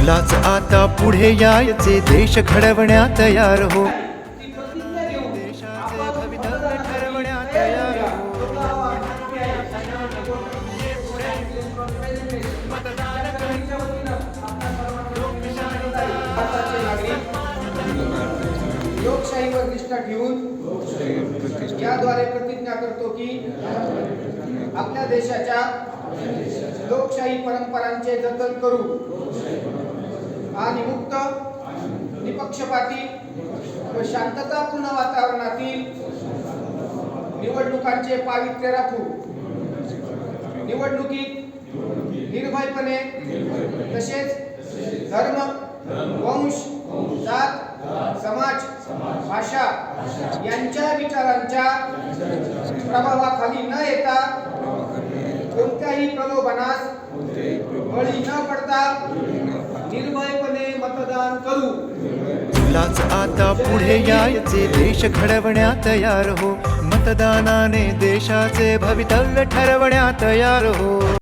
तुलाच आता पुढे यायचे, देश घडवण्या तयार हो. देशाचे भवितव्य ठरवण्या तयार हो. लोकशाहीवर निष्ठा ठेवून याद्वारे प्रतिज्ञा करतो की आपल्या देशाच्या लोकशाही परंपरांचे जतन करू आणि मुक्त, निपक्षपाती व शांततापूर्ण वातावरणातील निवडणुकांचे पावित्र्य राखू. निवडणुकीत निर्भयपणे तसेच धर्म, वंश, जात, समाज, भाषा यांच्या विचारांच्या प्रभावाखाली न येता कोणत्याही प्रलोभनास बळी न पडता निर्भयपणे मतदान करू. तुलाच आता पुढे यायचे, देश घडवण्या तयार हो. मतदानाने देशाचे भवितव्य ठरवण्या तयार हो.